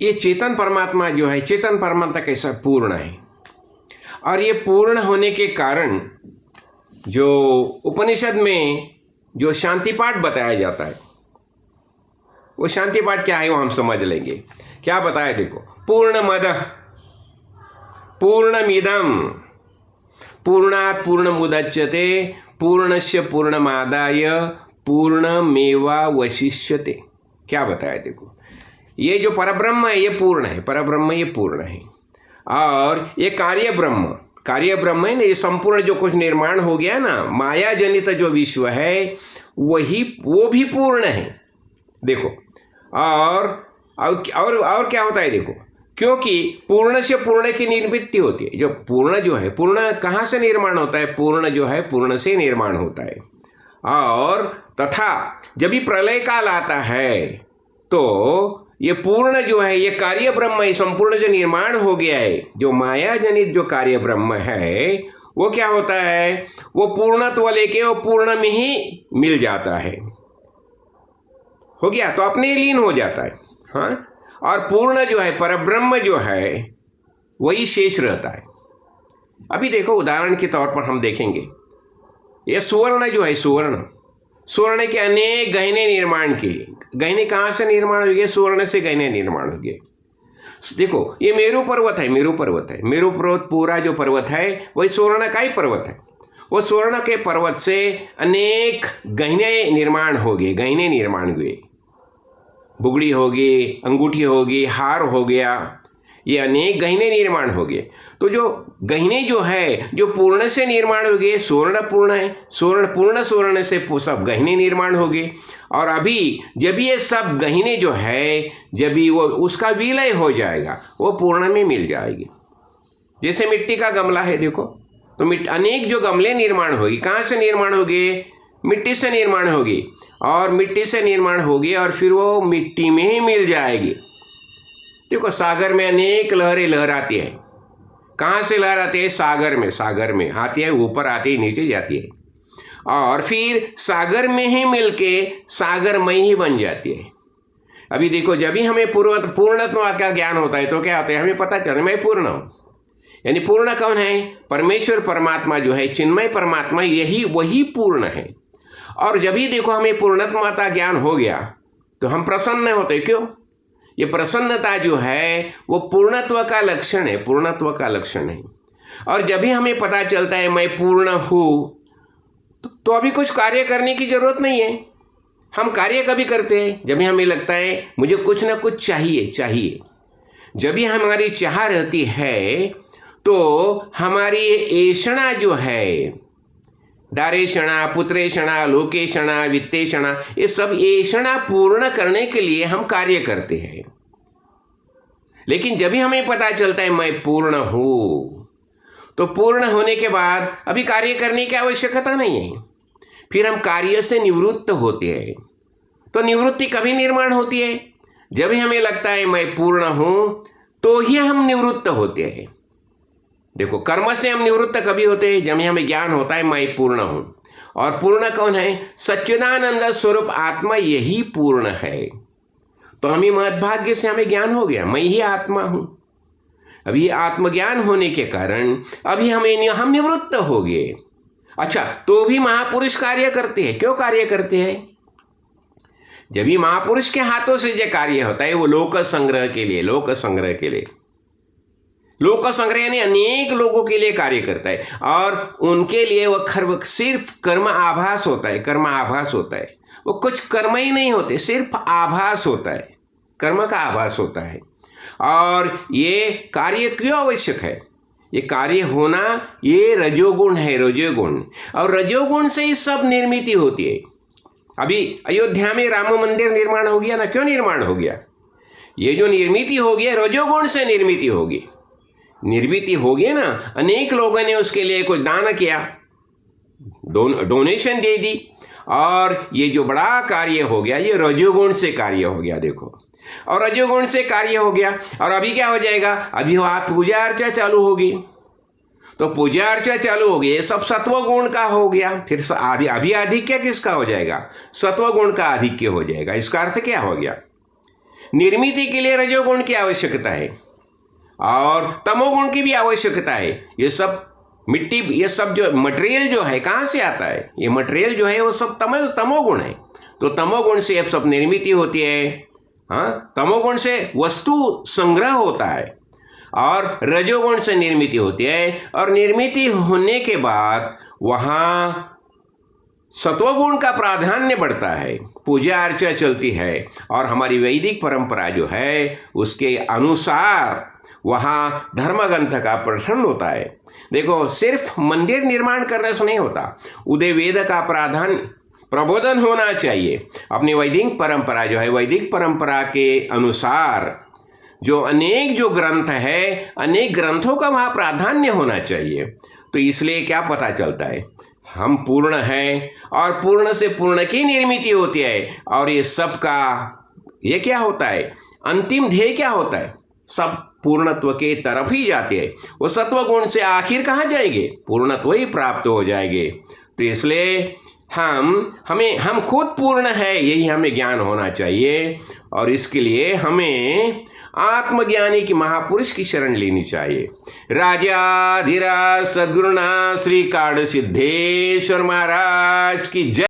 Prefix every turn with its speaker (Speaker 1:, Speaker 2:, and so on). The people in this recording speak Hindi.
Speaker 1: ये चेतन परमात्मा जो है, चेतन परमात्मा कैसा पूर्ण है, और ये पूर्ण होने के कारण जो उपनिषद में जो शांति पाठ बताया जाता है, वो शांति पाठ क्या है वो हम समझ लेंगे। क्या बताया देखो, पूर्णमदः पूर्णमिदं पूर्णात् पूर्णमुदच्यते पूर्णस्य पूर्णमादाय पूर्णमेवावशिष्यते। क्या बताया देखो, ये जो परब्रह्म है ये पूर्ण है, परब्रह्म ये पूर्ण है, और ये कार्य ब्रह्म है ना, ये संपूर्ण जो कुछ निर्माण हो गया ना, माया जनित जो विश्व है वही, वो भी पूर्ण है देखो। और क्या होता है देखो, क्योंकि पूर्ण से पूर्ण की निर्मिति होती है। जो पूर्ण जो है, पूर्ण कहाँ से निर्माण होता है? पूर्ण जो है पूर्ण से निर्माण होता है। और तथा जब भी प्रलय काल आता है तो ये पूर्ण जो है, ये कार्य ब्रह्म है, संपूर्ण जो निर्माण हो गया है, जो माया जनित जो कार्य ब्रह्म है, वो क्या होता है, वो पूर्णत्व लेके वो पूर्ण में ही मिल जाता है, हो गया तो अपने लीन हो जाता है। हाँ, और पूर्ण जो है, परब्रह्म जो है, वही शेष रहता है। अभी देखो उदाहरण के तौर पर हम देखेंगे, ये सुवर्ण जो है, सुवर्ण के अनेक गहने निर्माण किए। गहने कहाँ से निर्माण हो गए? सुवर्ण से गहने निर्माण हो गए। देखो ये मेरू पर्वत है, मेरू पर्वत पूरा जो पर्वत है वही सुवर्ण का ही पर्वत है। वो स्वर्ण के पर्वत से अनेक गहने निर्माण हो गए, गहने निर्माण हुए, बुगड़ी होगी, अंगूठी होगी, हार हो गया, ये अनेक गहने निर्माण हो गए। तो जो गहने जो है, जो पूर्ण से निर्माण हो गए, स्वर्ण पूर्ण है, स्वर्ण पूर्ण स्वर्ण से सब गहने निर्माण हो गए। और अभी जब ये सब गहने जो है, जब भी वो उसका विलय हो जाएगा, वो पूर्ण में मिल जाएगी। जैसे मिट्टी का गमला है देखो, तो अनेक जो गमले निर्माण होगी, कहाँ से निर्माण होगी? मिट्टी से निर्माण होगी, और मिट्टी से निर्माण होगी और फिर वो मिट्टी में ही मिल जाएगी। देखो सागर में अनेक लहरें लहराती है, कहाँ से लहर आती है? सागर में आती है, ऊपर आती है, नीचे जाती है, और फिर सागर में ही मिलके सागरमय ही बन जाती है। अभी देखो जब भी हमें पूर्णत्व का ज्ञान होता है तो क्या होता है? हमें पता चलता मैं पूर्ण हूँ। यानी पूर्ण कौन है? परमेश्वर परमात्मा जो है, चिन्मय परमात्मा, यही वही पूर्ण है। और जब भी देखो हमें पूर्णत्व का ज्ञान हो गया तो हम प्रसन्न होते। क्यों? ये प्रसन्नता जो है वो पूर्णत्व का लक्षण है, पूर्णत्व का लक्षण है। और जब भी हमें पता चलता है मैं पूर्ण हूँ, तो अभी कुछ कार्य करने की जरूरत नहीं है। हम कार्य कभी करते हैं जब भी हमें लगता है मुझे कुछ ना कुछ चाहिए। जब भी हमारी चाह रहती है तो हमारी ऐषणा जो है, दारेषणा, पुत्रेषणा, लोकेषणा, वित्तेषणा, ये सब ऐषणा पूर्ण करने के लिए हम कार्य करते हैं। लेकिन जब भी हमें पता चलता है मैं पूर्ण हूँ, तो पूर्ण होने के बाद अभी कार्य करने की आवश्यकता नहीं है। फिर हम कार्य से निवृत्त होते हैं। तो निवृत्ति कभी निर्माण होती है? जब भी हमें लगता है मैं पूर्ण हूँ तो ही हम निवृत्त होते हैं। देखो कर्म से हम निवृत्त कभी होते हैं? जब हमें ज्ञान होता है मैं पूर्ण हूँ। और पूर्ण कौन है? सच्चिदानंद स्वरूप आत्मा, यही पूर्ण है। तो हमें महद्भाग्य से हमें ज्ञान हो गया, मैं ही आत्मा हूँ। अभी आत्मज्ञान होने के कारण अभी हम निवृत्त हो गए। अच्छा, तो भी महापुरुष कार्य करते हैं। क्यों कार्य करते हैं? जब भी महापुरुष के हाथों से जो कार्य होता है वो लोक संग्रह के लिए, लोक संग्रह यानी अनेक लोगों के लिए कार्य करता है। और उनके लिए वो सिर्फ कर्म आभास होता है, वो कुछ कर्म ही नहीं होते, सिर्फ आभास होता है, कर्म का आभास होता है। और ये कार्य क्यों आवश्यक है? ये कार्य होना, ये रजोगुण है, रजोगुण। और रजोगुण से ही सब निर्मिति होती है। अभी अयोध्या में राम मंदिर निर्माण हो गया ना, क्यों निर्माण हो गया? ये जो निर्मिति हो गया रजोगुण से निर्मिति होगी, ना। अनेक लोगों ने उसके लिए कुछ दान किया, डोनेशन दे दी, और ये जो बड़ा कार्य हो गया ये रजोगुण से कार्य हो गया। देखो, और रजोगुण से कार्य हो गया, और अभी क्या हो जाएगा? अभी आप पूजा अर्चा चालू होगी, तो पूजा अर्चा चालू होगी, ये सब सत्व गुण का हो गया। फिर अभी आधिक्य किसका हो जाएगा? सत्व गुण का आधिक्य हो जाएगा। इसका अर्थ क्या हो गया? निर्मिति के लिए रजोगुण की आवश्यकता है और तमोगुण की भी आवश्यकता है। ये सब मिट्टी, ये सब जो मटेरियल जो है कहाँ से आता है? ये मटेरियल जो है वो सब तमोगुण है। तो तमोगुण से सब निर्मिति होती है। हाँ, तमोगुण से वस्तु संग्रह होता है और रजोगुण से निर्मिति होती है, और निर्मिति होने के बाद वहाँ सत्वगुण का प्राधान्य बढ़ता है, पूजा अर्चा चलती है, और हमारी वैदिक परंपरा जो है उसके अनुसार वहाँ धर्मग्रंथ का प्रदर्शन होता है। देखो, सिर्फ मंदिर निर्माण करने से नहीं होता, उदय वेद का प्रबोधन होना चाहिए। अपनी वैदिक परंपरा जो है, वैदिक परंपरा के अनुसार जो अनेक जो ग्रंथ है, अनेक ग्रंथों का वहाँ प्राधान्य होना चाहिए। तो इसलिए क्या पता चलता है, हम पूर्ण हैं और पूर्ण से पूर्ण की निर्मिति होती है। और ये सब का ये क्या होता है, अंतिम ध्येय क्या होता है? सब पूर्णत्व के तरफ ही जाते हैं। वो सत्व गुण से आखिर कहाँ जाएंगे? पूर्णत्व ही प्राप्त हो जाएंगे। तो इसलिए हम खुद पूर्ण है, यही हमें ज्ञान होना चाहिए। और इसके लिए हमें आत्मज्ञानी की महापुरुष की शरण लेनी चाहिए। राजा धीराज सद्गुरुनाथ श्री काड़ सिद्धेश्वर महाराज की जय।